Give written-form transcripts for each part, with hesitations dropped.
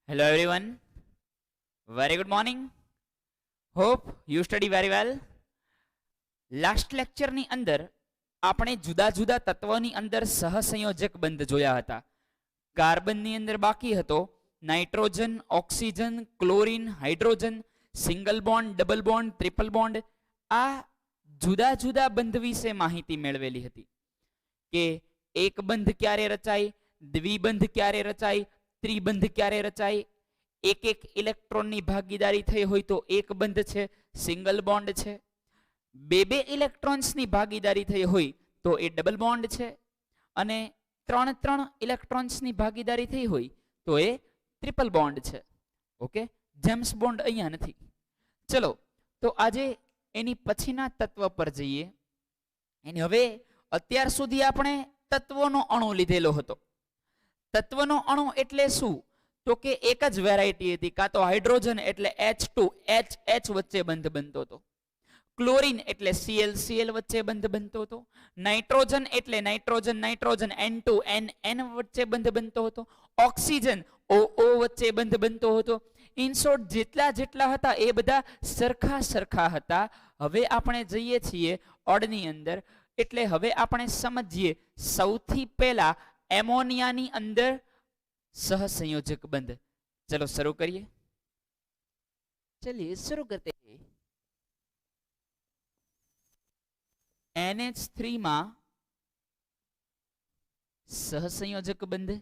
Hello everyone, very good morning. Hope you study very well. Last લેક્ચરની અંદર આપણે જુદા જુદા તત્વોની અંદર સહસંયોજક બંધ જોયા હતા. કાર્બનની અંદર બાકી હતો nitrogen, oxygen, chlorine, hydrogen, single bond, double bond, triple bond. આ જુદા જુદા બંધ વિશે માહિતી મેળવેલી હતી કે એક બંધ ક્યારે રચાય, દ્વિબંધ ક્યારે રચાય, ત્રિબંધ ક્યારે રચાય. એક એક ઇલેક્ટ્રોનની ભાગીદારી થઈ હોય તો એક બંધ છે, સિંગલ બોન્ડ છે. બે બે ઇલેક્ટ્રોન્સની ભાગીદારી થઈ હોય તો એ ડબલ બોન્ડ છે, અને ત્રણ ત્રણ ઇલેક્ટ્રોન્સની ભાગીદારી થઈ હોય તો એ ટ્રિપલ બોન્ડ છે. ઓકે, જેમ્સ બોન્ડ અહીંયા નથી. ચલો તો આજે એની પછીના તત્વ પર જઈએ. એની હવે અત્યાર સુધી આપણે તત્વોનો અણુ લીધેલો હતો. તત્વનો અણુ એટલે શું? તો કે એક જ વેરાયટી હતી, કાં તો હાઇડ્રોજન એટલે H2 H વચ્ચે બંધ બનતો હતો, ક્લોરીન એટલે Cl વચ્ચે બંધ બનતો હતો, નાઇટ્રોજન એટલે નાઇટ્રોજન નાઇટ્રોજન N2 N વચ્ચે બંધ બનતો હતો, ઓક્સિજન OO વચ્ચે બંધ બનતો હતો. ઇન શોર્ટ જેટલા જેટલા હતા એ બધા સરખા સરખા હતા. હવે આપણે જઈએ છીએ ઓડની અંદર, એટલે હવે આપણે સમજીએ સૌથી પહેલા એમોનિયાની અંદર સહસंयोजक બંધ. चलो शुरू करिए. चलिए शुरू करते हैं. NH3 માં સહસंयोजक બંધ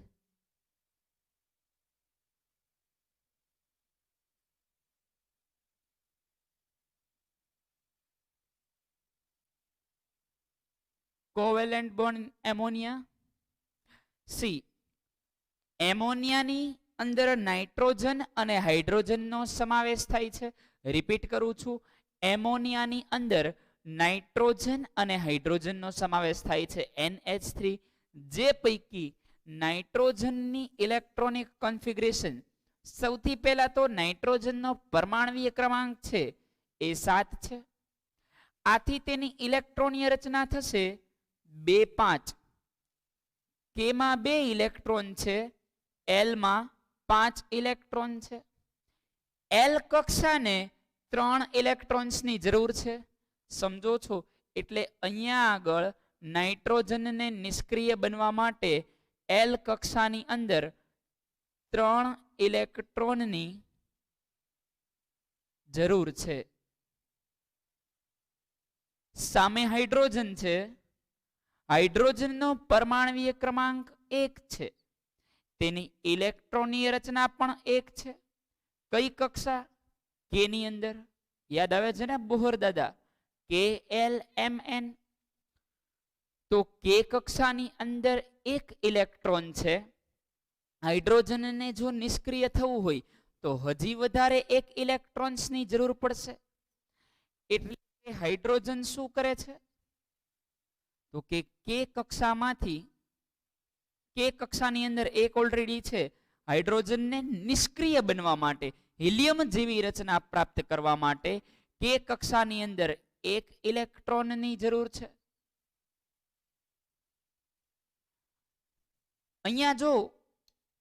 કોવેલેન્ટ બોન્ડ એમોનિયા. સી એમોનિયાની અંદર નાઇટ્રોજન અને હાઇડ્રોજનનો સમાવેશ થાય છે. રિપીટ કરું છું, એમોનિયાની અંદર નાઇટ્રોજન અને હાઇડ્રોજનનો સમાવેશ થાય છે NH3. જે પૈકી નાઇટ્રોજનની ઇલેક્ટ્રોનિક કોન્ફિગરેશન, સૌથી પહેલા તો નાઇટ્રોજનનો પરમાણ્વીય ક્રમાંક છે એ 7 છે. આથી તેની ઇલેક્ટ્રોનીય રચના થશે 2 5. કે માં 2 ઇલેક્ટ્રોન છે, L માં 5 ઇલેક્ટ્રોન છે. L કક્ષાને 3 ઇલેક્ટ્રોન્સની જરૂર છે. સમજો છો? એટલે અહીંયા આગળ નાઇટ્રોજનને નિષ્ક્રિય બનવા માટે L કક્ષાની અંદર 3 ઇલેક્ટ્રોનની જરૂર છે. સામે હાઇડ્રોજન છે. હાઇડ્રોજનનો પરમાણ્વીય ક્રમાંક 1 છે. તેની ઇલેક્ટ્રોનીય રચના પણ 1 છે. કઈ કક્ષા? કે ની અંદર. યાદ આવે છે ને બોહર દાદા? KLMN. તો કે કક્ષાની અંદર 1 ઇલેક્ટ્રોન છે. હાઇડ્રોજનને જો નિષ્ક્રિય થવું હોય તો હજી વધારે 1 ઇલેક્ટ્રોન્સની જરૂર પડશે. એટલે હાઇડ્રોજન શું કરે છે? તો કે કક્ષામાંથી, કે કક્ષાની અંદર 1 ઓલરેડી છે. હાઇડ્રોજનને નિષ્ક્રિય બનવા માટે, હિલિયમ જેવી રચના પ્રાપ્ત કરવા માટે કે કક્ષાની અંદર 1 ઇલેક્ટ્રોનની જરૂર છે. અહીંયા જો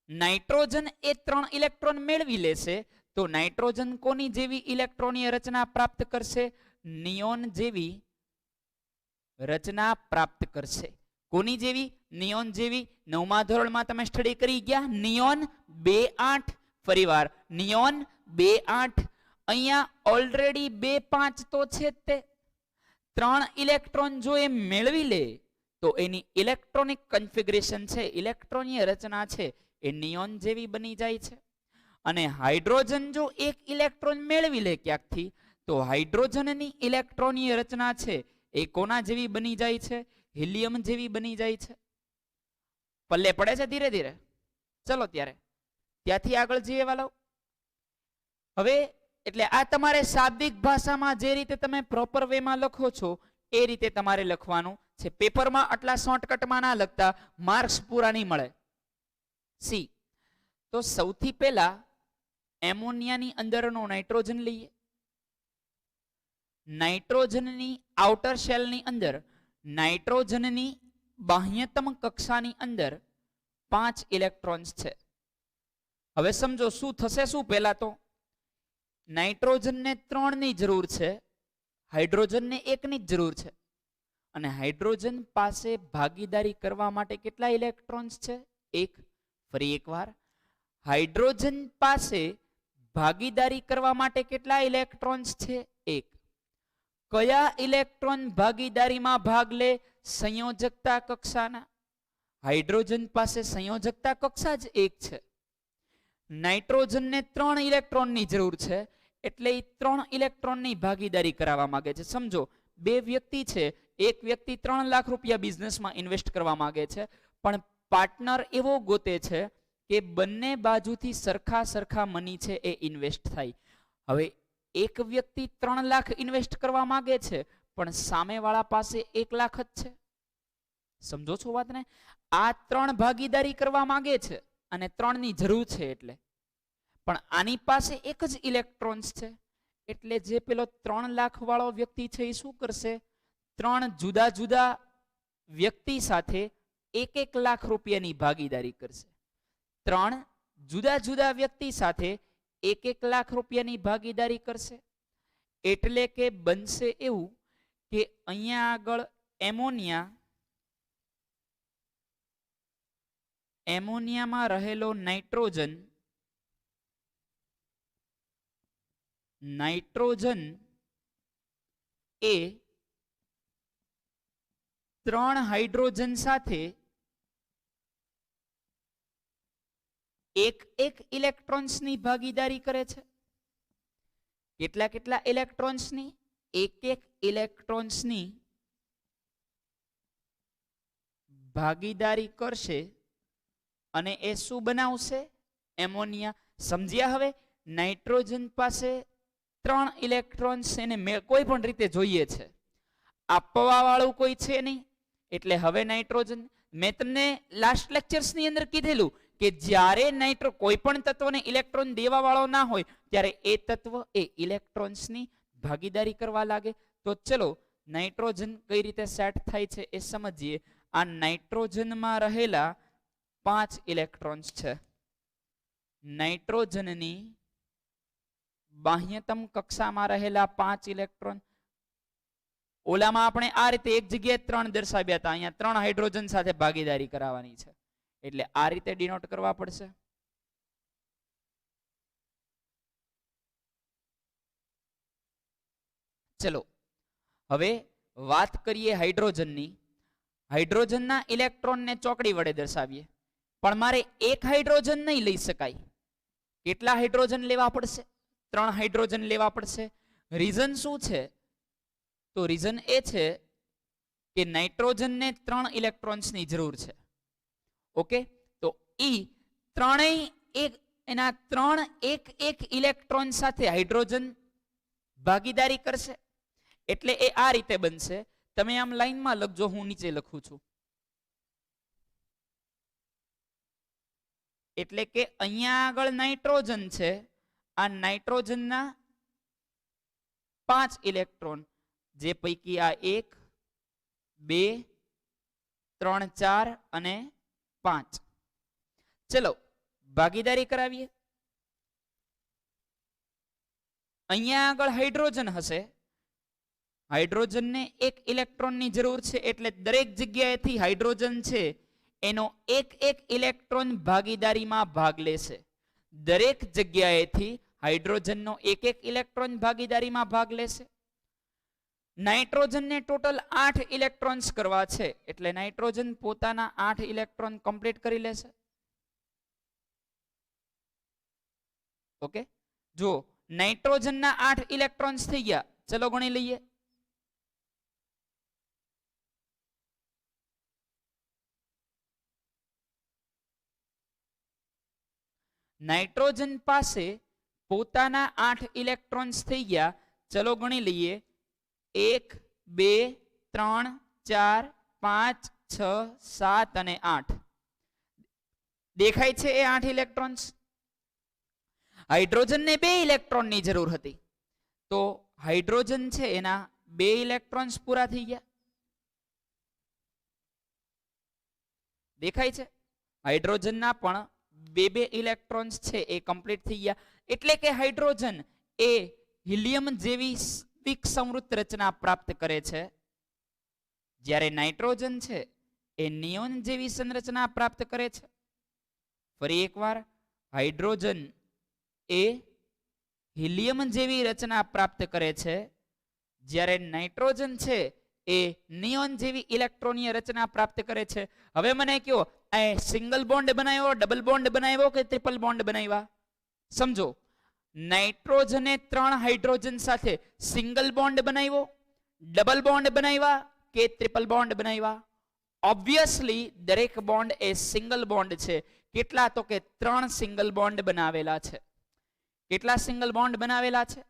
નાઇટ્રોજન એ 3 ઇલેક્ટ્રોન મેળવી લેશે તો નાઇટ્રોજન કોની જેવી ઇલેક્ટ્રોનીય રચના પ્રાપ્ત કરશે? નિયોન જેવી રચના પ્રાપ્ત કરશે. કોની જેવી? નિયોન જેવી. 9મા ધોરણમાં તમે સ્ટડી કરી ગયા. નિયોન 2 8. ફરીવાર નિયોન 2 8. અહીંયા ઓલરેડી 2 5 તો છે તે. 3 ઇલેક્ટ્રોન જો એ મેળવી લે તો એની ઇલેક્ટ્રોનિક કન્ફિગરેશન છે, ઇલેક્ટ્રોનીય રચના છે, એ નિયોન જેવી બની જાય છે. અને હાઇડ્રોજન જો 1 ઇલેક્ટ્રોન મેળવી લે ક્યાંકથી તો હાઇડ્રોજનની ઇલેક્ટ્રોનીય રચના છે એ કોના જેવી બની જાય છે? હિલિયમ જેવી બની જાય છે. પલ્લે પડે છે ધીરે ધીરે? ચલો ત્યારે ત્યાંથી આગળ જઈએ વાલો. હવે એટલે આ તમારે શાબ્દિક ભાષામાં જે રીતે તમે પ્રોપર વેમાં લખો છો એ રીતે તમારે લખવાનું છે. પેપરમાં આટલા શોર્ટકટમાં ના લખતા, માર્ક્સ પૂરા નહીં મળે. સી તો સૌથી પહેલા એમોનિયાની અંદરનો નાઇટ્રોજન લઈએ. નાઇટ્રોજનની આઉટર શેલની અંદર, નાઇટ્રોજનની બાહ્યતમ કક્ષાની અંદર 5 ઇલેક્ટ્રોન્સ છે. હવે સમજો શું થશે, શું પહેલા તો નાઇટ્રોજનને 3 ની જરૂર છે, હાઇડ્રોજનને 1 ની જ જરૂર છે, અને હાઇડ્રોજન પાસે ભાગીદારી કરવા માટે કેટલા ઇલેક્ટ્રોન્સ છે? 1. ફરી એકવાર, હાઇડ્રોજન પાસે ભાગીદારી કરવા માટે કેટલા ઇલેક્ટ્રોન્સ છે? 1. કયા ઇલેક્ટ્રોન ભાગીદારીમાં ભાગ લે? સંયોજકતા કક્ષાના. હાઇડ્રોજન પાસે સંયોજકતા કક્ષા જ 1 છે. નાઇટ્રોજનને 3 ઇલેક્ટ્રોનની જરૂર છે, એટલે એ 3 ઇલેક્ટ્રોનની ભાગીદારી કરાવવા માંગે છે. સમજો 2 વ્યક્તિ છે, એક વ્યક્તિ 3 લાખ રૂપિયા બિઝનેસમાં ઇન્વેસ્ટ કરવા માંગે છે, પણ પાર્ટનર એવો ગોતે છે કે બંને બાજુથી સરખા સરખા મની છે એ ઇન્વેસ્ટ થાય. હવે એક વ્યક્તિ 3 લાખ ઇન્વેસ્ટ કરવા માંગે છે, પણ સામેવાળા પાસે 1 લાખ જ છે. સમજો છો વાતને? આ 3 ભાગીદારી કરવા માંગે છે અને 3 ની જરૂર છે, એટલે પણ આની પાસે 1 જ ઇલેક્ટ્રોન્સ છે, એટલે જે પેલો 3 લાખ વાળો વ્યક્તિ છે એ શું કરશે? 3 જુદા જુદા વ્યક્તિ સાથે 1-1 લાખ રૂપિયાની ભાગીદારી કરશે. 3 જુદા જુદા વ્યક્તિ સાથે 1-1 લાખ રૂપિયાની ભાગીદારી કરશે, એટલે કે બનશે એવું કે અહીંયા આગળ એમોનિયામાં રહેલો નાઇટ્રોજન એ 3 હાઇડ્રોજન સાથે 1-1 ઇલેક્ટ્રોન્સની ભાગીદારી કરે છે. કેટલા ઇલેક્ટ્રોન્સની? 1-1 ઇલેક્ટ્રોન્સની ભાગીદારી કરશે અને એ શું બનાવશે? એમોનિયા. સમજ્યા હવે? નાઇટ્રોજન પાસે 3 ઇલેક્ટ્રોન્સ એને કોઈ પણ રીતે જોઈએ છે, આપવા વાળું કોઈ છે નહીં, એટલે હવે નાઇટ્રોજન, મેં તમને લાસ્ટ લેક્ચર્સની અંદર કીધેલું કે જ્યારે કોઈ પણ તત્વને ઇલેક્ટ્રોન દેવા વાળો ના હોય ત્યારે એ તત્વ એ ઇલેક્ટ્રોન્સની ભાગીદારી કરવા લાગે. તો ચલો નાઇટ્રોજન કઈ રીતે સેટ થાય છે એ સમજીએ. આ નાઇટ્રોજનમાં રહેલા 5 ઇલેક્ટ્રોન્સ છે. નાઇટ્રોજનની બાહ્યતમ કક્ષામાં રહેલા 5 ઇલેક્ટ્રોન, ઓલામાં આપણે આ રીતે એક જગ્યાએ 3 દર્શાવ્યા હતા, અહીંયા 3 હાઇડ્રોજન સાથે ભાગીદારી કરાવવાની છે, એટલે આ રીતે ડિનોટ કરવા પડશે. ચલો હવે વાત કરીએ હાઇડ્રોજનની. હાઇડ્રોજનના ઇલેક્ટ્રોનને ચોકડી વડે દર્શાવીએ, પણ મારે એક હાઇડ્રોજન નહીં લઈ શકાય. કેટલા હાઇડ્રોજન લેવા પડશે? 3 હાઇડ્રોજન લેવા પડશે. રીઝન શું છે? તો રીઝન એ છે કે નાઇટ્રોજનને 3 ઇલેક્ટ્રોન્સની જરૂર છે. ઓકે, તો એના 3 1-1 ઇલેક્ટ્રોન સાથે હાઇડ્રોજન ભાગીદારી કરશે, એટલે એ આ રીતે બનશે. તમે આમ લાઈનમાં લખજો, હું નીચે લખું છું. એટલે કે અહીંયા આગળ નાઇટ્રોજન છે, આ નાઇટ્રોજનના 5 ઇલેક્ટ્રોન, જે પૈકી આ 1 2 3 4 અને 5. ચલો ભાગીદારી કરાવીએ. અહીંયા આગળ હાઇડ્રોજન હશે, હાઇડ્રોજનને 1 ઇલેક્ટ્રોનની જરૂર છે, એટલે દરેક જગ્યાએથી હાઇડ્રોજન છે એનો 1-1 ઇલેક્ટ્રોન ભાગીદારીમાં ભાગ લેશે. દરેક જગ્યાએથી હાઇડ્રોજનનો 1-1 ઇલેક્ટ્રોન ભાગીદારીમાં ભાગ લેશે. નાઇટ્રોજનને ટોટલ 8 ઇલેક્ટ્રોન્સ કરવા છે, એટલે નાઇટ્રોજન પોતાના 8 ઇલેક્ટ્રોન કમ્પ્લીટ કરી લેશે. ઓકે, જો નાઇટ્રોજનના 8 ઇલેક્ટ્રોન્સ થઈ ગયા, ચલો ગણી લઈએ. નાઇટ્રોજન પાસે પોતાના 8 ઇલેક્ટ્રોન્સ થઈ ગયા, ચલો ગણી લઈએ. 1 2 3 4 5 6 7 અને 8. દેખાય છે એ 8 ઇલેક્ટ્રોન્સ. હાઇડ્રોજનને 2 ઇલેક્ટ્રોનની જરૂર હતી, તો હાઇડ્રોજન છે એના 2 ઇલેક્ટ્રોન્સ પૂરા થઈ ગયા. દેખાય છે? હાઇડ્રોજનના પણ બે ઇલેક્ટ્રોન્સ છે એ કમ્પ્લીટ થઈ ગયા. એટલે કે હાઇડ્રોજન એ હિલિયમ જેવી વિષમૃત રચના પ્રાપ્ત કરે છે, જ્યારે નાઇટ્રોજન છે એ નિયોન જેવી સંરચના પ્રાપ્ત કરે છે. ફરી એકવાર, હાઇડ્રોજન એ હિલિયમ જેવી રચના પ્રાપ્ત કરે છે, જ્યારે નાઇટ્રોજન છે એ નિયોન જેવી ઇલેક્ટ્રોનીય રચના પ્રાપ્ત કરે છે. હવે મને કહો, આ સિંગલ બોન્ડ બનાવ્યો, ડબલ બોન્ડ બનાવ્યો કે ટ્રિપલ બોન્ડ બનાવ્યા? સમજો, નાઇટ્રોજને 3 હાઇડ્રોજન સાથે સિંગલ બોન્ડ બનાવ્યો, ડબલ બોન્ડ બનાવ્યા કે ટ્રિપલ બોન્ડ બનાવ્યા? ઓબ્વિયસલી દરેક બોન્ડ એ સિંગલ બોન્ડ છે. કેટલા? તો કે 3 સિંગલ બોન્ડ બનાવેલા છે. કેટલા સિંગલ બોન્ડ બનાવેલા છે?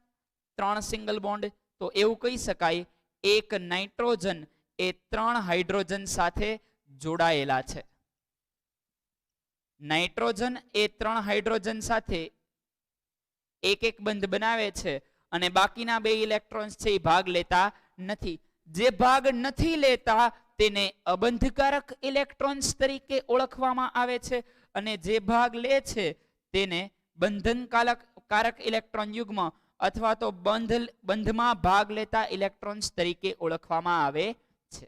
3 સિંગલ બોન્ડ. તો એવું કહી શકાય, એક નાઇટ્રોજન એ 3 હાઇડ્રોજન સાથે જોડાયેલા છે. નાઇટ્રોજન એ 3 હાઇડ્રોજન સાથે એક બંધ બનાવે છે અને બાકીના 2 ઇલેક્ટ્રોન્સ છે એ ભાગ લેતા નથી. જે ભાગ નથી લેતા તેને અબંધકારક ઇલેક્ટ્રોન્સ તરીકે ઓળખવામાં આવે છે, અને જે ભાગ લે છે તેને બંધનકારક ઇલેક્ટ્રોન યુગ્મ અથવા તો બંધમાં ભાગ લેતા ઇલેક્ટ્રોન્સ તરીકે ઓળખવામાં આવે છે.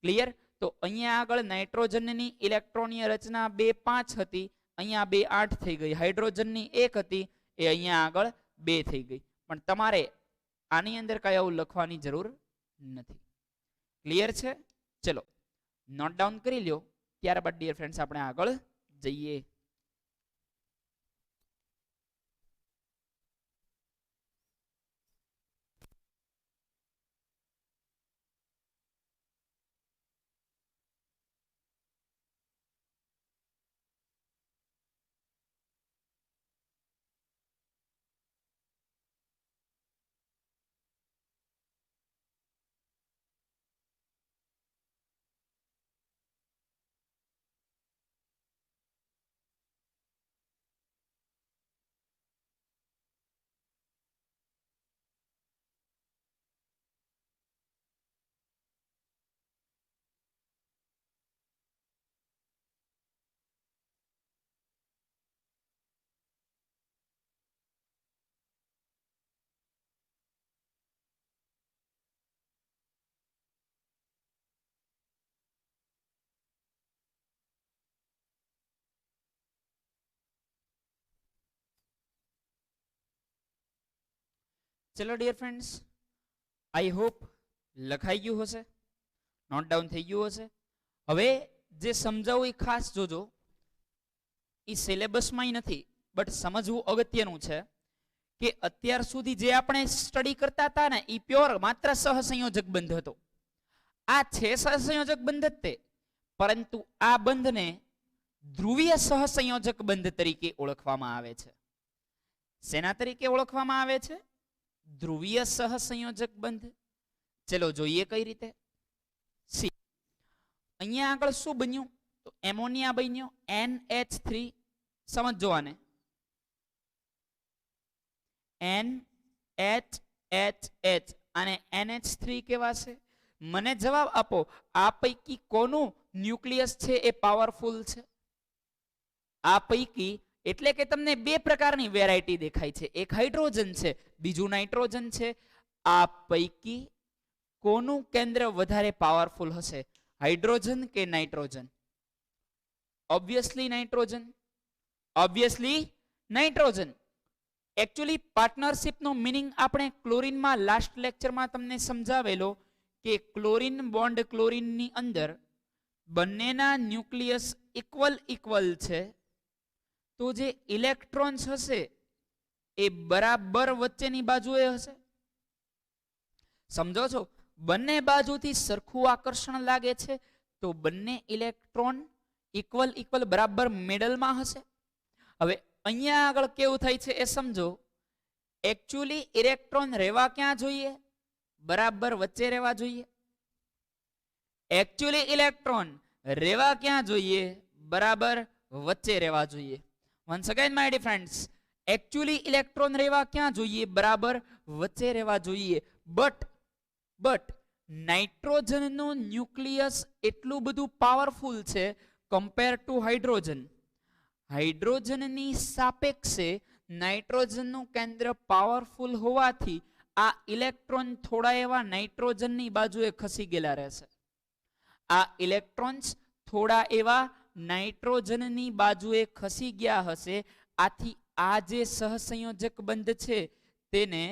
ક્લિયર? તો અહીંયા આગળ નાઇટ્રોજનની ઇલેક્ટ્રોનીય રચના 2 5 હતી, અહીંયા 2 8 થઈ ગઈ. હાઇડ્રોજનની 1 હતી, એ અહીંયા આગળ 2 થઈ ગઈ. પણ તમારે આની અંદર કઈ આવું લખવાની જરૂર નથી. ક્લિયર છે? ચલો નોટ ડાઉન કરી લ્યો, ત્યારબાદ ડિયર ફ્રેન્ડ્સ આપણે આગળ જઈએ. ચલો ડિયર ફ્રેન્ડ્સ, આઈ હોપ લખાઈ ગયું હશે, નોટ ડાઉન થઈ ગયું હશે. હવે જે સમજાવું એ ખાસ જોજો, એ સિલેબસમાં નથી, બટ સમજવું અગત્યનું છે કે અત્યાર સુધી જે આપણે સ્ટડી કરતા હતા ને એ પ્યોર માત્ર સહસંયોજક બંધ હતો. આ છે સહસંયોજક બંધ જ તે, પરંતુ આ બંધને ધ્રુવીય સહસંયોજક બંધ તરીકે ઓળખવામાં આવે છે. શેના તરીકે ઓળખવામાં આવે છે? ધ્રુવીય સહસંયોજક બંધ. ચલો જોઈએ કઈ રીતે. સી, અહીંયા આગળ શું બન્યું? તો એમોનિયા બન્યો NH3. સમજો આને, NHHH અને NH3 કેવા છે? મને જવાબ આપો, આ પૈકી કોનું ન્યુક્લિયસ છે એ પાવરફુલ છે? આ પૈકી, એટલે કે તમને 2 પ્રકારની વેરાયટી દેખાય છે, એક હાઇડ્રોજન છે, બીજું નાઇટ્રોજન છે. આ પૈકી કોનું કેન્દ્ર વધારે પાવરફુલ હશે, હાઇડ્રોજન કે nitrogen? Obviously nitrogen. Obviously nitrogen. Actually પાર્ટનરશિપનો મિનિંગ આપણે ક્લોરીનમાં લાસ્ટ લેક્ચરમાં તમને સમજાવેલો કે ક્લોરીન બોન્ડ ક્લોરીનની અંદર બંનેના ન્યુક્લિયસ ઇક્વલ છે, તો જે ઇલેક્ટ્રોન્સ હશે એ બરાબર વચ્ચેની બાજુએ હશે. સમજો છો? બંને બાજુથી સરખું આકર્ષણ લાગે છે, તો બંને ઇલેક્ટ્રોન ઇક્વલ બરાબર મિડલમાં હશે. હવે અહીંયા આગળ કેવું થાય છે એ સમજો. એકચ્યુઅલી ઇલેક્ટ્રોન રહેવા ક્યાં જોઈએ? બરાબર વચ્ચે રહેવા જોઈએ. એકચ્યુઅલી ઇલેક્ટ્રોન રહેવા ક્યાં જોઈએ? બરાબર વચ્ચે રહેવા જોઈએ. Once again my dear friends, actually electron રહેવા ક્યાં જોઈએ? બરાબર વચ્ચે રહેવા જોઈએ. બટ નાઇટ્રોજનનું ન્યુક્લિયસ એટલું બધું પાવરફુલ છે કમ્પેર ટુ હાઇડ્રોજન. હાઇડ્રોજનની સાપેક્ષે નાઇટ્રોજનનું કેન્દ્ર પાવરફુલ હોવાથી આ ઇલેક્ટ્રોન થોડા એવા નાઇટ્રોજનની બાજુએ ખસી ગયેલા રહેશે. આ ઇલેક્ટ્રોન્સ થોડા એવા નાઇટ્રોજનની બાજુએ ખસી ગયા હશે. આથી આ જે સહસંયોજક બંધ છે તેને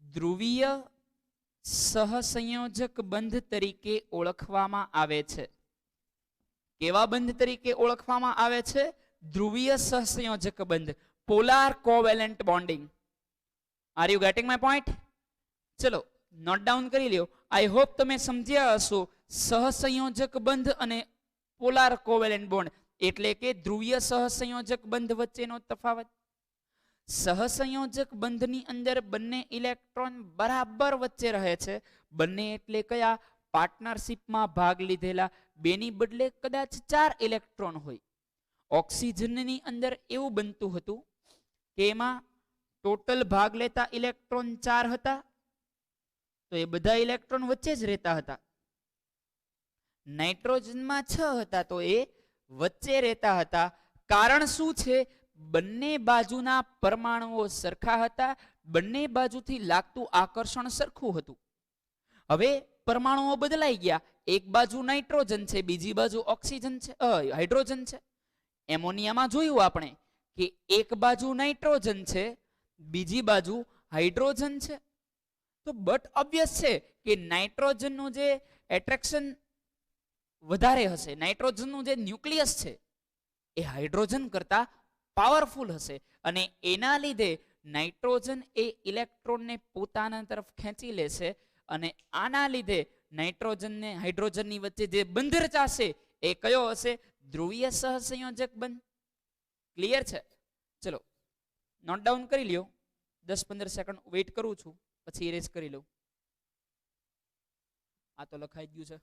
ધ્રુવીય સહસંયોજક બંધ તરીકે ઓળખવામાં આવે છે. કેવા બંધ તરીકે ઓળખવામાં આવે છે? ધ્રુવીય સહસંયોજક બંધ, polar covalent bonding. Are you getting my point? ચલો નોટ ડાઉન કરી લ્યો. આઈ હોપ તમે સમજ્યા હશો સહસંયોજક બંધ અને પોલાર કોવેલેન્ટ બોન્ડ એટલે કે ધ્રુવીય સહસંયોજક બંધ વચ્ચેનો તફાવત. સહસંયોજક બંધની અંદર બંને ઇલેક્ટ્રોન બરાબર વચ્ચે રહે છે. બંને એટલે કયા? પાર્ટનરશિપમાં ભાગ લીધેલા. બેની બદલે કદાચ 4 ઇલેક્ટ્રોન હોય. ઓક્સિજનની અંદર એવું બનતું હતું કે એમાં ટોટલ ભાગ લેતા ઇલેક્ટ્રોન 4 હતા, તો એ બધા ઇલેક્ટ્રોન વચ્ચે જ રહેતા હતા. નાઇટ્રોજનમાં 6 હતા, તો એ વચ્ચે રહેતા હતા. કારણ શું છે? બંને બાજુના પરમાણુઓ સરખા હતા, બંને બાજુથી લાગતું આકર્ષણ સરખું હતું. હવે પરમાણુઓ બદલાઈ ગયા. એક બાજુ નાઇટ્રોજન છે, બીજી બાજુ ઓક્સિજન છે, હાઇડ્રોજન છે. એમોનિયામાં જોયું આપણે કે એક બાજુ નાઇટ્રોજન છે, બીજી બાજુ હાઇડ્રોજન છે. તો બટ ઓબ્વિયસ છે કે નાઇટ્રોજનનું જે એટ્રેક્શન વધારે હશે, નાઇટ્રોજનનું જે ન્યુક્લિયસ છે એ હાઇડ્રોજન કરતા પાવરફુલ હશે અને એના લીધે નાઇટ્રોજન એ ઇલેક્ટ્રોનને પોતાના તરફ ખેંચી લેશે અને આના લીધે નાઇટ્રોજનને હાઇડ્રોજનની વચ્ચે જે બંધ રચાશે એ કયો હશે? ધ્રુવીય સહસંયોજક બંધ. ક્લિયર છે? ચલો નોટ ડાઉન કરી લ્યો. 10-15 સેકન્ડ વેઇટ કરું છું, પછી ઇરેઝ કરી લઉં. આ તો લખાઈ ગયું છે.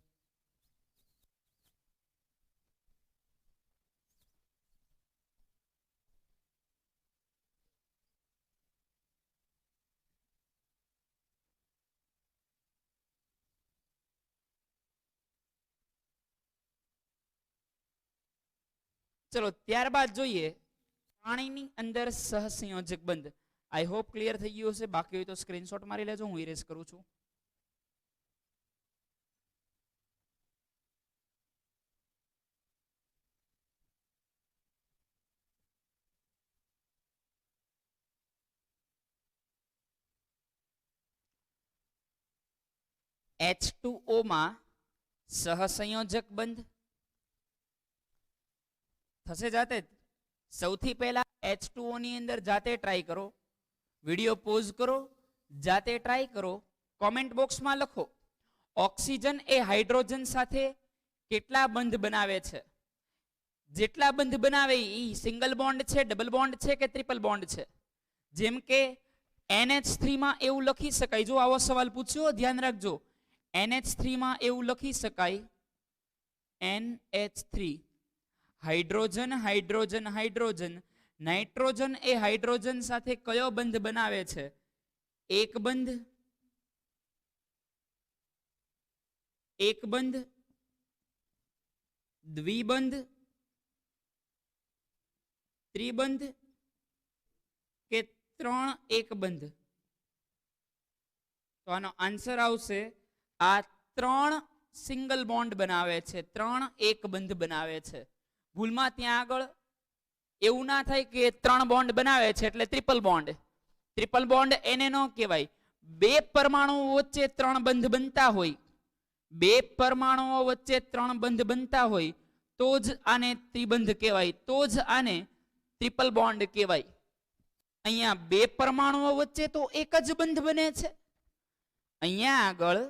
ચલો ત્યારબાદ જોઈએ પાણીની અંદર સહસંયોજક બંધ. આઈ હોપ ક્લિયર થઈ ગયું હશે. બાકી હોય તો સ્ક્રીનશોટ મારી લેજો, હું ઇરેઝ કરું છું. H2O માં સહસંયોજક બંધ થશે જાતે જ. સૌથી પહેલા H2O ની અંદર જાતે ટ્રાય કરો. વિડિયો પોઝ કરો, જાતે ટ્રાય કરો. કોમેન્ટ બોક્સમાં લખો ઓક્સિજન એ હાઇડ્રોજન સાથે કેટલા બંધ બનાવે છે. જેટલા બંધ બનાવે એ સિંગલ બોન્ડ છે, ડબલ બોન્ડ છે કે ટ્રિપલ બોન્ડ છે. જેમ કે NH3 માં એવું લખી શકાય. જો આવો સવાલ પૂછ્યો, ધ્યાન રાખજો. NH3 માં એવું લખી શકાય NH3 hydrogen hydrogen hydrogen. Nitrogen એ હાઇડ્રોજન સાથે કયો બંધ બનાવે છે? એક બંધ, એક બંધ, દ્વિબંધ, ત્રિબંધ કે 3 એક બંધ? તો આનો આન્સર આવશે આ 3 સિંગલ બોન્ડ બનાવે છે, 3 એક બંધ બનાવે છે. ભૂલમાં ત્યાં આગળ એવું ના થાય કે 3 બોન્ડ બનાવે છે એટલે ટ્રિપલ બોન્ડ. ટ્રિપલ બોન્ડ એને ન કહેવાય. 2 પરમાણુઓ વચ્ચે 3 બંધ બનતા હોય, 2 પરમાણુઓ વચ્ચે 3 બંધ બનતા હોય તો જ આને ત્રિબંધ કહેવાય, તો જ આને ટ્રિપલ બોન્ડ કહેવાય. અહીંયા 2 પરમાણુઓ વચ્ચે તો એક જ બંધ બને છે. અહીંયા આગળ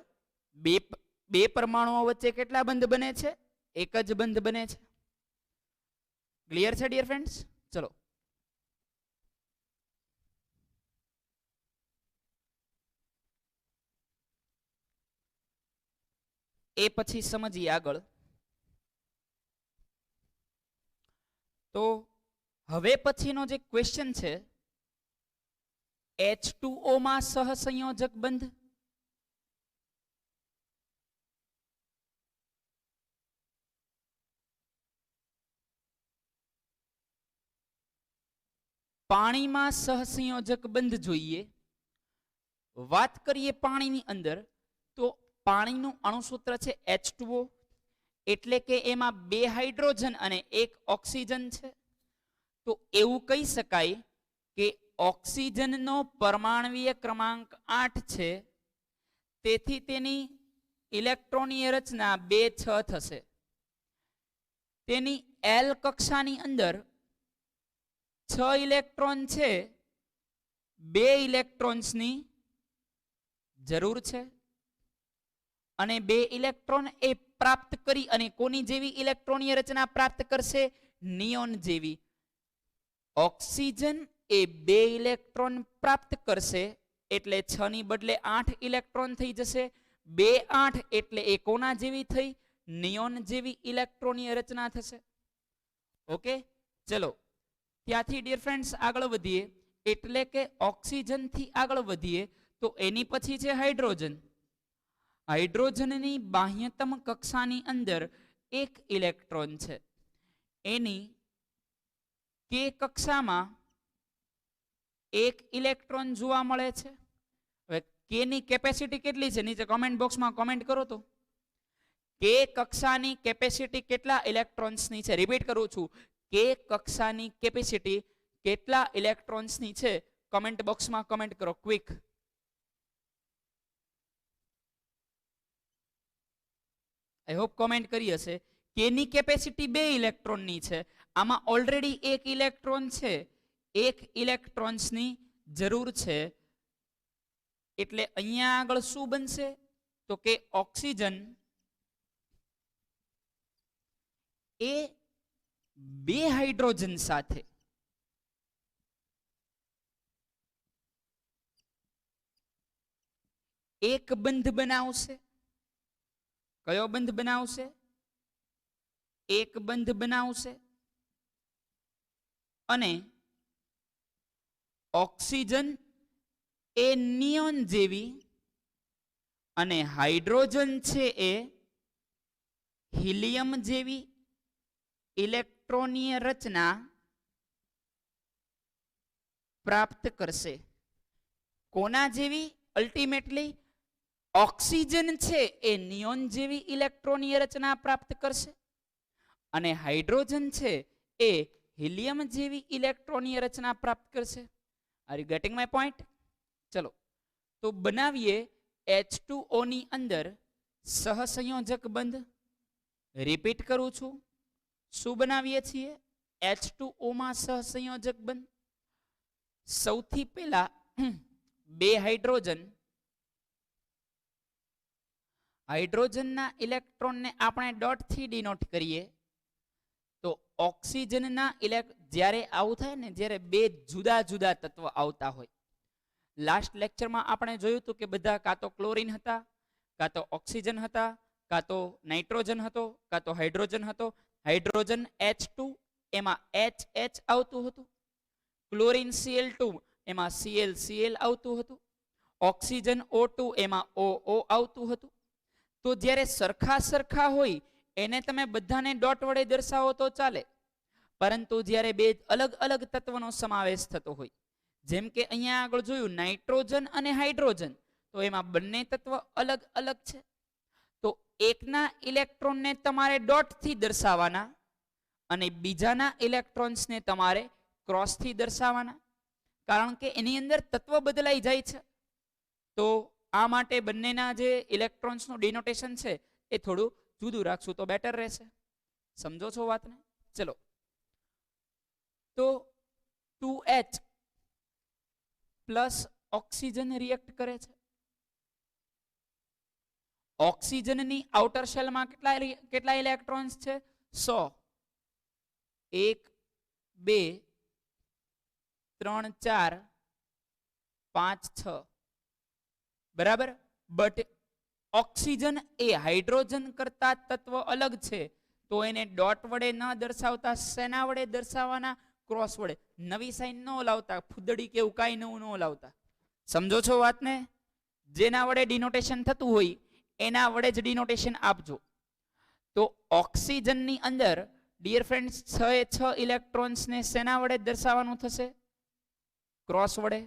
બે પરમાણુઓ વચ્ચે કેટલા બંધ બને છે? એક જ બંધ બને છે. ક્લિયર છે ડિયર ફ્રેન્ડ્સ? ચલો એ પછી સમજીએ આગળ. તો હવે પછીનો જે ક્વેશ્ચન છે H2O માં સહસંયોજક બંધ. પાણીમાં સહસંયોજક બંધ જોઈએ. વાત કરીએ પાણીની અંદર તો પાણીનું અણુસૂત્ર છે H2O, એટલે કે એમાં 2 હાઇડ્રોજન અને 1 ઓક્સિજન છે. તો એવું કહી શકાય કે ઓક્સિજનનો પરમાણ્વીય ક્રમાંક 8 છે, તેથી તેની ઇલેક્ટ્રોનીય રચના 2 6 થશે. તેની L કક્ષાની અંદર 6 ઇલેક્ટ્રોન છે, 2 ઇલેક્ટ્રોન્સની જરૂર છે અને 2 ઇલેક્ટ્રોન એ પ્રાપ્ત કરી અને કોની જેવી ઇલેક્ટ્રોનીય રચના પ્રાપ્ત કરશે? નિયોન જેવી. ઓક્સિજન એ 2 ઇલેક્ટ્રોન પ્રાપ્ત કરશે એટલે 6 ની બદલે 8 ઇલેક્ટ્રોન થઈ જશે. 2 8 એટલે એ કોના જેવી થઈ? નિયોન જેવી ઇલેક્ટ્રોનીય રચના થશે. ઓકે, ચલો ત્યાંથી ડિયર ફ્રેન્ડ્સ આગળ વધીએ. એટલે કે ઓક્સિજન થી આગળ વધીએ તો એની પછી છે હાઇડ્રોજન. હાઇડ્રોજનની બાહ્યતમ કક્ષાની અંદર 1 ઇલેક્ટ્રોન છે. એની કે કક્ષામાં 1 ઇલેક્ટ્રોન જોવા મળે છે. હવે કે ની કેપેસિટી કેટલી છે? નીચે કોમેન્ટ બોક્સમાં કોમેન્ટ કરો તો. કે કક્ષાની કેપેસિટી કેટલા ઇલેક્ટ્રોન્સની છે? રિપીટ કરું છું, કે કક્ષાની કેપેસિટી કેટલા ઇલેક્ટ્રોન્સની છે? કોમેન્ટ બોક્સમાં કોમેન્ટ કરો ક્વિક. આઈ હોપ કોમેન્ટ કરી હશે. કે ની કેપેસિટી 2 ઇલેક્ટ્રોનની છે. આમાં ઓલરેડી 1 ઇલેક્ટ્રોન છે, 1 ઇલેક્ટ્રોન્સની જરૂર છે. એટલે અહીંયા આગળ શું બનશે? તો કે ઓક્સિજન એ 2 હાઇડ્રોજન સાથે એક બંધ બનાવશે. કયો બંધ બનાવશે? એક બંધ બનાવશે. અને ઓક્સિજન એ નિયોન જેવી અને હાઇડ્રોજન છે એ હિલિયમ જેવી ઇલેક્ટ્રોનીય રચના પ્રાપ્ત કરશે. કોના જેવી? અલ્ટિમેટલી ઓક્સિજન છે એ નિયોન જેવી ઇલેક્ટ્રોનીય રચના પ્રાપ્ત કરશે અને હાઇડ્રોજન છે એ હિલિયમ જેવી ઇલેક્ટ્રોનીય રચના પ્રાપ્ત કરશે. Are you getting my point? ચલો તો બનાવીએ H2O ની અંદર સહસંયોજક બંધ. રિપીટ કરું છું, શું બનાવીએ છીએ? H2O માં સહસંયોજક બંધ. સૌથી પહેલા 2 હાઇડ્રોજન, હાઇડ્રોજનના ઇલેક્ટ્રોનને આપણે ડોટ થી ડિનોટ કરીએ. તો ઓક્સિજનના જ્યારે આવું થાય ને, જ્યારે 2 જુદા જુદા તત્વ આવતા હોય. લાસ્ટ લેક્ચરમાં આપણે જોયું હતું કે બધા કાં તો ક્લોરીન હતા, કાં તો ઓક્સિજન હતા, કાં તો નાઇટ્રોજન હતો, કાં તો હાઇડ્રોજન હતો. હાઇડ્રોજન H2 એમાં HH આવતું હતું, ક્લોરીન Cl2 એમાં Cl આવતું હતું, ઓક્સિજન O2 એમાં OO આવતું હતું. તો જ્યારે સરખા હોય એને તમે બધાને ડોટ વડે દર્શાવો તો ચાલે, પરંતુ જ્યારે 2 અલગ અલગ તત્વનો સમાવેશ થતો હોય, જેમ કે અહીંયા આગળ જોયું નાઇટ્રોજન અને હાઇડ્રોજન, તો એમાં બંને તત્વ અલગ અલગ છે. તો એકના ઇલેક્ટ્રોનને તમારે ડોટ થી દર્શાવવાના અને બીજાના ઇલેક્ટ્રોન્સને તમારે ક્રોસ થી દર્શાવવાના, કારણ કે એની અંદર તત્વ બદલાઈ જાય છે. તો આ માટે બંનેના જે ઇલેક્ટ્રોન્સનું ડિનોટેશન છે એ થોડું જુદું રાખશું તો બેટર રહેશે. સમજો છો વાતને? ચલો તો 2H પ્લસ ઓક્સિજન રિએક્ટ કરે છે. ઓક્સિજનની આઉટર શેલમાં કેટલા ઇલેક્ટ્રોન્સ છે? 100. 1 2 3 4 5 6 બરાબર. બટ ઓક્સિજન એ હાઇડ્રોજન કરતા તત્વ અલગ છે, તો એને ડોટ વડે ન દર્શાવતા શેના વડે દર્શાવવાના? ક્રોસ વડે. નવી સાઇન ન લાવતા, ફૂદડી કે એવું કાંઈ નવું ન લાવતા. સમજો છો વાતને? જેના વડે ડિનોટેશન થતું હોય એના વડે જ ડિનોટેશન આપજો. તો ઓક્સિજનની અંદર ડિયર ફ્રેન્ડ્સ 6 ઇલેક્ટ્રોન્સને શેના વડે દર્શાવવાનું થશે? ક્રોસ વડે.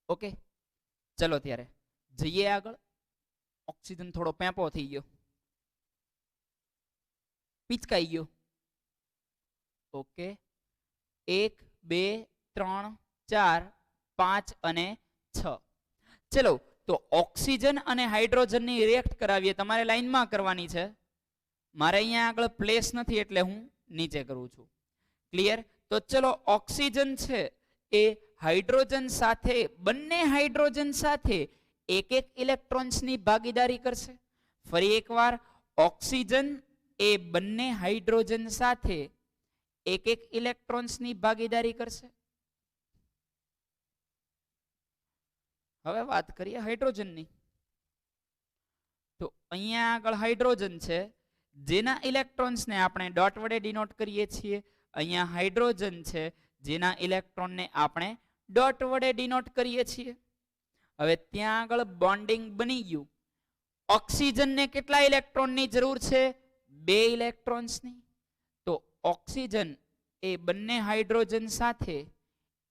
ઓકે, ચલો ત્યારે જઈએ આગળ. ઓક્સિજન થોડો પેપો થઈ ગયો, પીચકાઈ ગયો. ઓકે, 1 2 3 4 5 અને 6. ચલો તો ઓક્સિજન અને હાઇડ્રોજનની રિએક્ટ કરાવીએ. તમારે લાઈનમાં કરવાની છે, મારે અહીંયા આગળ પ્લેસ નથી એટલે હું નીચે કરું છું. ક્લિયર? તો ચલો ઓક્સિજન છે એ હાઇડ્રોજન સાથે, બંને હાઇડ્રોજન સાથે એક એક ઇલેક્ટ્રોન્સની ભાગીદારી કરશે. ફરી એકવાર, ઓક્સિજન એ બંને હાઇડ્રોજન સાથે એક એક ઇલેક્ટ્રોન્સની ભાગીદારી કરશે. હવે વાત કરીએ હાઇડ્રોજનની. તો અહીંયા આગળ હાઇડ્રોજન છે જેના ઇલેક્ટ્રોન્સને આપણે ડોટ વડે ડિનોટ કરીએ છીએ. અહીંયા હાઇડ્રોજન છે જેના ઇલેક્ટ્રોનને આપણે ડોટ વડે ડિનોટ કરીએ છીએ. હવે ત્યાં આગળ બોન્ડિંગ બની ગયું. ઓક્સિજનને કેટલા ઇલેક્ટ્રોનની જરૂર છે? 2 ઇલેક્ટ્રોન્સની. તો ઓક્સિજન એ બંને હાઇડ્રોજન સાથે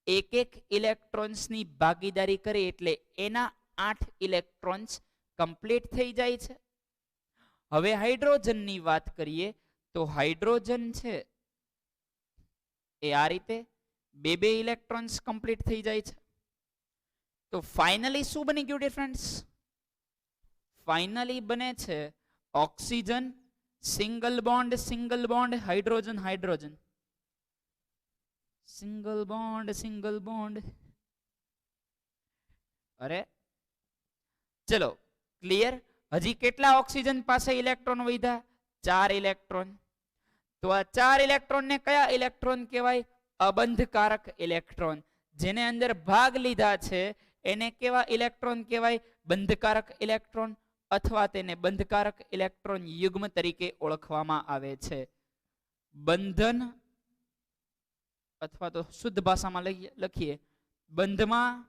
એક એક ઇલેક્ટ્રોન્સની ભાગીદારી કરે એટલે એના 8 ઇલેક્ટ્રોન્સ કમ્પ્લીટ થઈ જાય છે. હવે હાઇડ્રોજનની વાત કરીએ તો હાઇડ્રોજન છે એ આ રીતે 2 ઇલેક્ટ્રોન્સ કમ્પ્લીટ થઈ જાય છે. તો ફાઇનલી શું બની ગયું ડિફરન્સ? ફાઇનલી બને છે oxygen single bond hydrogen hydrogen, single bond. અરે ચલો ક્લિયર. હજી કેટલા ઓક્સિજન પાસે ઇલેક્ટ્રોન વધ્યા? 4 ઇલેક્ટ્રોન. તો આ 4 ઇલેક્ટ્રોન ને કયા ઇલેક્ટ્રોન કહેવાય? અબંધકારક ઇલેક્ટ્રોન. જેને અંદર ભાગ લીધા છે એને કેવા ઇલેક્ટ્રોન કહેવાય? બંધકારક ઇલેક્ટ્રોન, અથવા તેને બંધકારક ઇલેક્ટ્રોન યુગ્મ તરીકે ઓળખવામાં આવે છે. બંધન, અથવા તો શુદ્ધ ભાષામાં લખીએ બંધમાં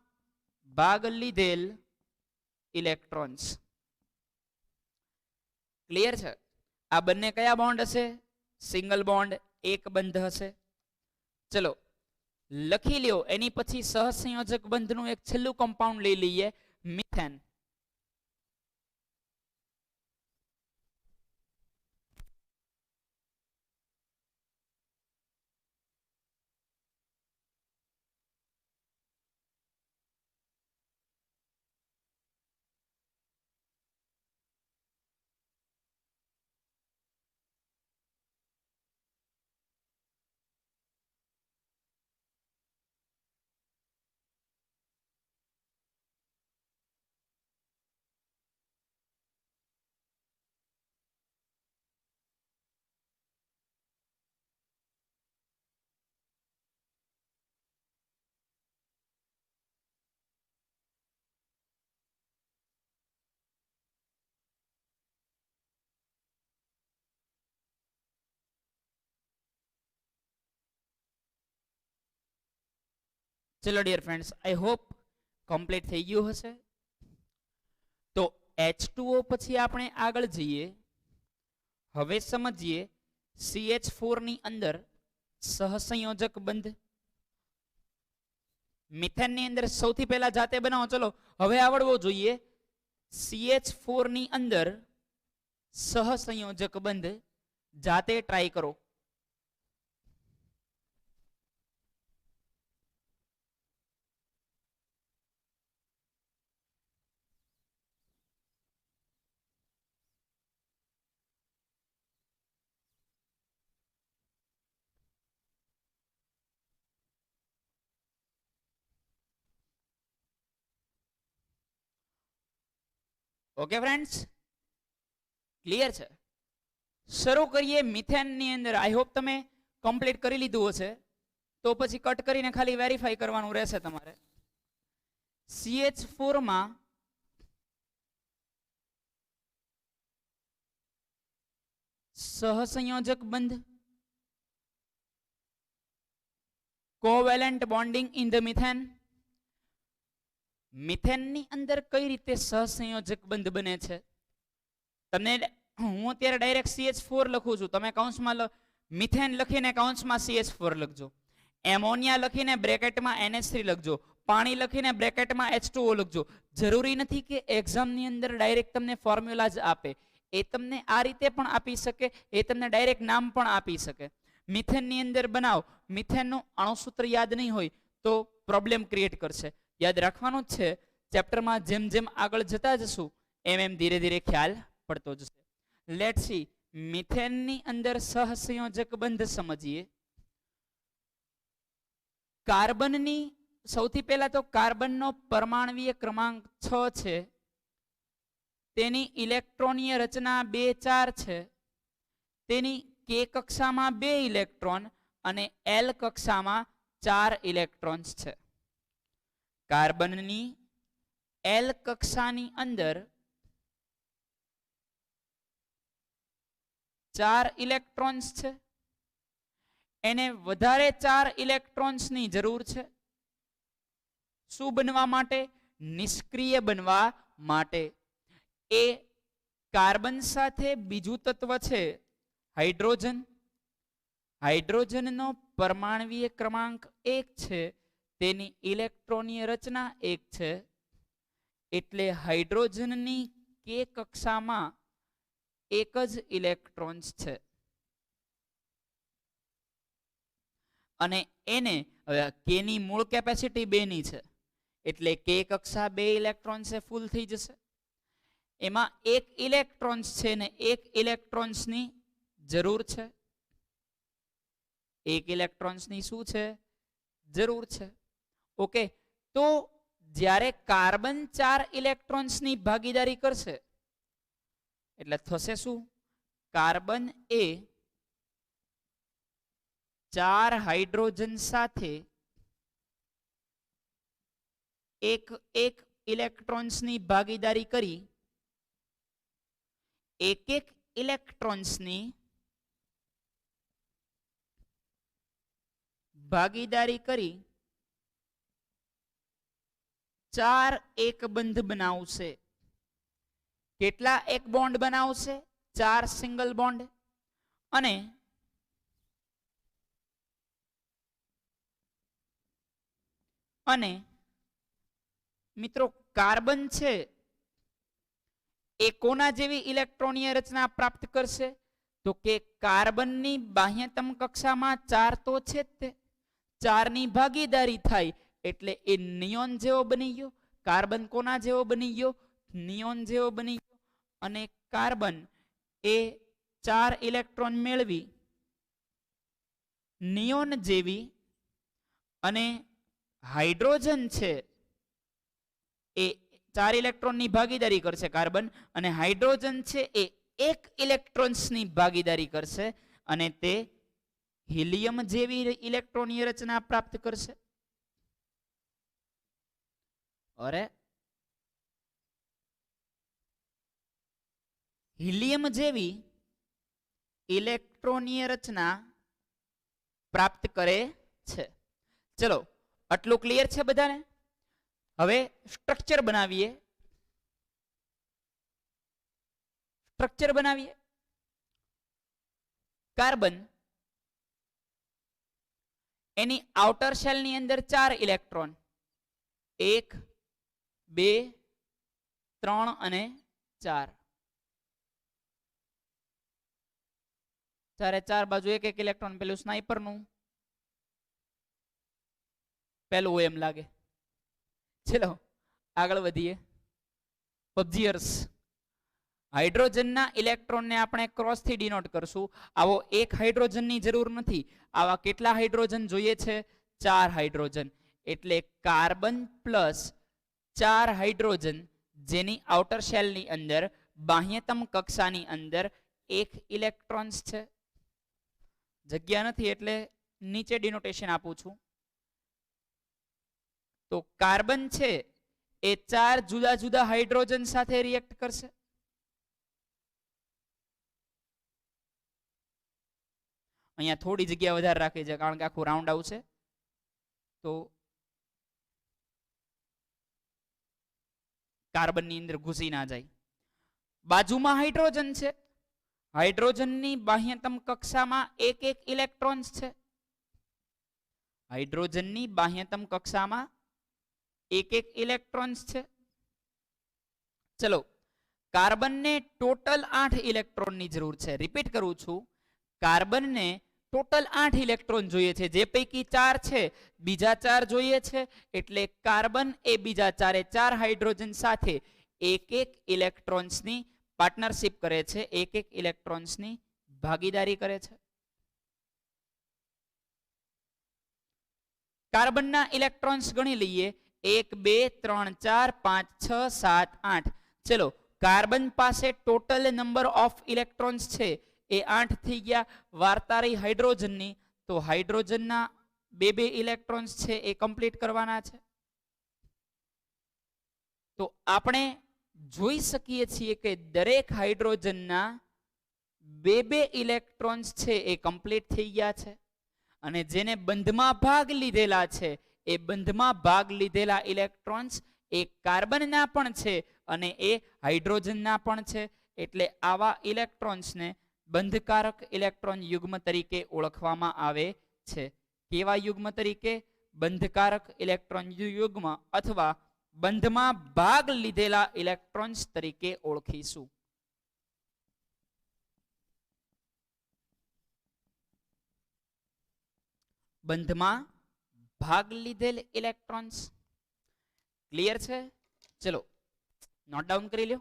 ભાગ લીધેલ ઇલેક્ટ્રોન્સ. ક્લિયર છે? આ બંને કયા બોન્ડ હશે? સિંગલ બોન્ડ, એક બંધ હશે. ચલો લખી લ્યો. એની પછી સહસંયોજક બંધનું એક છેલ્લું કમ્પાઉન્ડ લઈ લઈએ, મિથેન. ચલો dear friends, I hope complete થઈ ગયું હશે. તો H2O પછી આપણે આગળ જઈએ. હવે સમજીએ CH4 ની અંદર સહસંયોજક બંધ. મિથેન ની અંદર સૌથી પહેલા જાતે બનાવો. ચલો હવે આવડવો જોઈએ. CH4 ની અંદર સહસંયોજક બંધ જાતે ટ્રાય કરો. ઓકે ફ્રેન્ડ્સ, ક્લિયર છે? શરૂ કરીએ મિથેન ની અંદર. આઈ હોપ તમે કમ્પ્લીટ કરી લીધું હશે. તો પછી કટ કરીને ખાલી વેરીફાઈ કરવાનું રહેશે તમારે. CH4 માં સહસંયોજક બંધ, covalent bonding in the methane. Methane ની અંદર કઈ રીતે સહસંયોજક બંધ બને છે? તમને હું અત્યારે ડાયરેક્ટ CH4 લખું છું, તમે કૌંસમાં મિથેન લખીને કૌંસમાં CH4 લખજો, એમોનિયા લખીને બ્રેકેટમાં NH3 લખજો, પાણી લખીને બ્રેકેટમાં H2O લખજો. જરૂરી નથી કે એક્ઝામની અંદર ડાયરેક્ટ તમને ફોર્મ્યુલા જ આપે, એ તમને આ રીતે પણ આપી શકે, એ તમને ડાયરેક્ટ નામ પણ આપી શકે. મિથેનની અંદર બનાવ, મિથેનનું અણુસૂત્ર યાદ નહીં હોય તો પ્રોબ્લેમ ક્રિએટ કરશે. યાદ રાખવાનું જ છે, ચેપ્ટરમાં જેમ જેમ આગળ જતા જશું એમ એમ ધીરે ધીરે ખ્યાલ પડતો જશે. લેટ્સ સી, મિથેનની અંદર સહસંયોજક બંધ સમજીએ. કાર્બનની સૌથી પહેલા તો કાર્બનનો પરમાણવીય ક્રમાંક 6 છે, તેની ઇલેક્ટ્રોનીય રચના 2 4 છે, તેની K કક્ષામાં 2 ઇલેક્ટ્રોન અને L કક્ષામાં 4 ઇલેક્ટ્રોન્સ છે. કાર્બનની L કક્ષાની અંદર 4 ઇલેક્ટ્રોન્સ છે, એને વધારે 4 ઇલેક્ટ્રોન્સની જરૂર છે. શું બનવા માટે? નિષ્ક્રિય બનવા માટે. એ કાર્બન સાથે બીજું તત્વ છે હાઇડ્રોજન. હાઇડ્રોજનનો પરમાણવીય ક્રમાંક 1 છે, તેની ઇલેક્ટ્રોનીય રચના 1 છે, એટલે હાઇડ્રોજનની K કક્ષામાં એક જ ઇલેક્ટ્રોન્સ છે. અને એને K ની મૂળ કેપેસિટી 2 ની છે, એટલે K કક્ષા 2 ઇલેક્ટ્રોન્સ ફૂલ થઈ જશે. એમાં 1 ઇલેક્ટ્રોન્સ છે ને 1 ઇલેક્ટ્રોન્સની જરૂર છે. 1 ઇલેક્ટ્રોન્સની શું છે? જરૂર છે. ઓકે, તો જ્યારે કાર્બન 4 ઇલેક્ટ્રોન્સની ભાગીદારી કરશે એટલે થશે શું? કાર્બન એ 4 હાઇડ્રોજન સાથે એક ઇલેક્ટ્રોન્સની ભાગીદારી કરી એક ઇલેક્ટ્રોન્સની ભાગીદારી કરી 4 એકબંધ બનાવશે. કેટલા એક બોન્ડ બનાવશે? 4 સિંગલ બોન્ડ. અને મિત્રો કાર્બન છે એ કોના જેવી ઇલેક્ટ્રોનીય રચના પ્રાપ્ત કરશે? તો કે કાર્બનની બાહ્યતમ કક્ષામાં 4 તો છે જ તે, 4 ની ભાગીદારી થાય એટલે એ નિયોન જેવો બની ગયો. કાર્બન કોના જેવો બની ગયો? નિયોન જેવો બની ગયો. અને કાર્બન એ 4 ઇલેક્ટ્રોન મેળવી નિયોન જેવી, અને હાઇડ્રોજન છે એ 4 ઇલેક્ટ્રોનની ભાગીદારી કરશે કાર્બન, અને હાઇડ્રોજન છે એ 1 ઇલેક્ટ્રોન્સની ભાગીદારી કરશે અને તે હિલિયમ જેવી ઇલેક્ટ્રોનીય રચના પ્રાપ્ત કરશે. અરે હિલિયમ જેવી ઇલેક્ટ્રોનીય રચના પ્રાપ્ત કરે છે. ચલો, આટલું ક્લિયર છે બધાને? હવે સ્ટ્રક્ચર બનાવીએ. કાર્બન એની આઉટર શેલ ની અંદર 4 ઇલેક્ટ્રોન, 1 2 3 અને 4. ચારે ચાર બાજુ એક ઇલેક્ટ્રોન. પેલું સ્નાઇપર નું પેલું એમ લાગે. ચલો આગળ વધીએ. પબજીયર્સ, હાઇડ્રોજનના ઇલેક્ટ્રોનને આપણે ક્રોસ થી ડિનોટ કરશું. આવો એક હાઇડ્રોજનની જરૂર નથી, આવા કેટલા હાઇડ્રોજન જોઈએ છે? 4 હાઇડ્રોજન. એટલે કાર્બન પ્લસ 4 હાઇડ્રોજન, જેની આઉટર શેલની અંદર બાહ્યતમ કક્ષાની અંદર 1 ઇલેક્ટ્રોન્સ છે. જગ્યા નથી એટલે નીચે ડિનોટેશન આપું છું. તો કાર્બન છે એ 4 જુદા જુદા હાઇડ્રોજન સાથે રિએક્ટ કરશે. અહીંયા થોડી જગ્યા વધારે રાખી છે કારણ કે આખું રાઉન્ડ આવશે, તો કાર્બનની અંદર ઘૂસી ના જાય. બાજુમાં હાઇડ્રોજન છે, હાઇડ્રોજનની બાહ્યતમ કક્ષામાં એક ઇલેક્ટ્રોન્સ છે. હાઇડ્રોજનની બાહ્યતમ કક્ષામાં એક ઇલેક્ટ્રોન્સ છે. ચલો, કાર્બનને ટોટલ 8 ઇલેક્ટ્રોનની જરૂર છે. રિપીટ કરું છું, કાર્બનને ટોટલ 8 ઇલેક્ટ્રોન જોઈએ છે, જે પૈકી 4 છે, બીજા 4 જોઈએ છે. એટલે કાર્બન એ બીજા 4 હાઇડ્રોજન સાથે એક ઇલેક્ટ્રોન્સની પાર્ટનરશિપ કરે છે, એક ઇલેક્ટ્રોન્સની ભાગીદારી કરે છે. કાર્બનના ઇલેક્ટ્રોન્સ ગણી લઈએ. 1 2 3 4 5 6 7 8. ચલો, કાર્બન પાસે ટોટલ નંબર ઓફ ઇલેક્ટ્રોન્સ છે એ 8 થઈ ગયા. વાર્તા રહી હાઇડ્રોજનની, તો હાઇડ્રોજનના બે ઇલેક્ટ્રોન્સ છે એ કમ્પ્લીટ કરવાના છે. તો આપણે જોઈ શકીએ છીએ કે દરેક હાઇડ્રોજનના બે ઇલેક્ટ્રોન્સ છે એ કમ્પ્લીટ થઈ ગયા છે. અને જેને બંધમાં ભાગ લીધેલા છે એ બંધમાં ભાગ લીધેલા ઇલેક્ટ્રોન્સ એ કાર્બનના પણ છે અને એ હાઇડ્રોજનના પણ છે. એટલે આવા ઇલેક્ટ્રોન્સને બંધકારક ઇલેક્ટ્રોન યુગ્મ તરીકે ઓળખવામાં આવે છે. કેવા યુગ્મ તરીકે? બંધકારક ઇલેક્ટ્રોન યુગ્મ અથવા બંધમાં ભાગ લીધેલા ઇલેક્ટ્રોન્સ તરીકે ઓળખીશું. બંધમાં ભાગ લીધેલ ઇલેક્ટ્રોન્સ. ક્લિયર છે? ચલો નોટ ડાઉન કરી લો.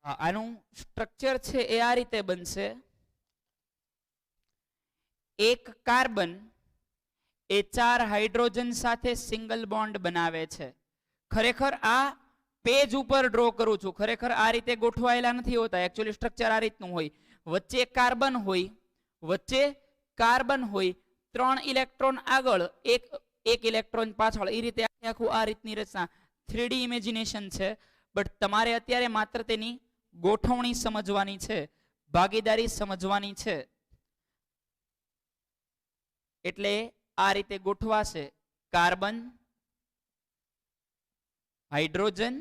આનું સ્ટ્રક્ચર છે એ આ રીતે બનશે. એક કાર્બન એ 4 હાઇડ્રોજન સાથે સિંગલ બોન્ડ બનાવે છે. ખરેખર આ પેજ ઉપર ડ્રો કરું છું, ખરેખર આ રીતે ગોઠવાયેલા નથી હોતા. એકચ્યુઅલી સ્ટ્રક્ચર આ રીતનું હોય. વચ્ચે કાર્બન હોય, વચ્ચે કાર્બન હોય, 3 ઇલેક્ટ્રોન આગળ, એક ઇલેક્ટ્રોન પાછળ, એ રીતે આખું આ રીતની રચના. 3D ઇમેજિનેશન છે, બટ તમારે અત્યારે માત્ર તેની ગોઠવણી સમજવાની છે, ભાગીદારી સમજવાની છે. એટલે આ રીતે ગોઠવાશે. કાર્બન, હાઇડ્રોજન,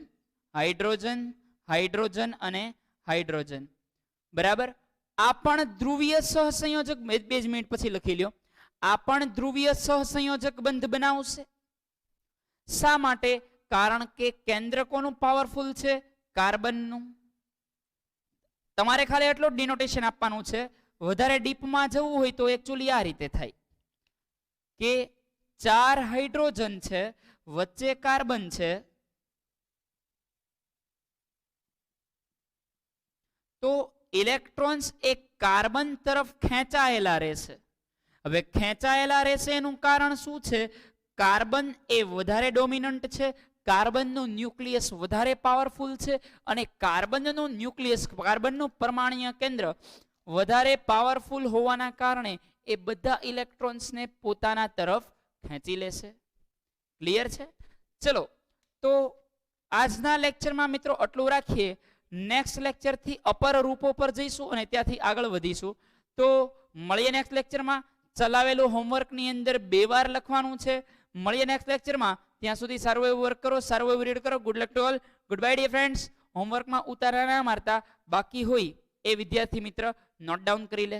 હાઇડ્રોજન, હાઇડ્રોજન અને હાઇડ્રોજન. બરાબર. આ પણ ધ્રુવીય સહસંયોજક, 2 મિનિટ પછી લખી લ્યો. આ પણ ધ્રુવીય સહસંયોજક બંધ બનાવશે. શા માટે? કારણ કે કેન્દ્ર કોનું પાવરફુલ છે? કાર્બનનું. તમારે ખાલી એટલું જ ડિનોટેશન આપવાનું છે. વધારે ડીપમાં જવું હોય તો એકચ્યુઅલી આ રીતે થાય કે 4 હાઇડ્રોજન છે, વચ્ચે કાર્બન છે, તો ઇલેક્ટ્રોન્સ એક કાર્બન તરફ ખેંચાયેલા રહેશે. હવે ખેંચાયેલા રહેશે એનું કારણ શું છે? કાર્બન એ વધારે ડોમિનન્ટ છે, કાર્બનનું ન્યુક્લિયસ વધારે પાવરફુલ છે અને કાર્બનનું ન્યુક્લિયસ, કાર્બનનું પરમાણ્વીય કેન્દ્ર વધારે પાવરફુલ હોવાના કારણે એ બધા ઇલેક્ટ્રોન્સને પોતાના તરફ ખેંચી લેશે. ક્લિયર છે? ચલો, તો આજના લેક્ચરમાં મિત્રો આટલું રાખીએ. નેક્સ્ટ લેક્ચરથી અપર રૂપો પર જઈશું અને ત્યાંથી આગળ વધીશું. તો મળીએ નેક્સ્ટ લેક્ચરમાં. ચલાવેલું હોમવર્કની અંદર 2 વાર લખવાનું છે. મળીએ નેક્સ્ટ લેક્ચરમાં. ત્યાં સુધી સારું એવું વર્ક કરો, સારું એવું રીડ કરો. Good luck to all. Good bye dear friends. હોમવર્કમાં ઉતારા ના મારતા, બાકી હોય એ વિદ્યાર્થી મિત્ર નોટ ડાઉન કરી લે.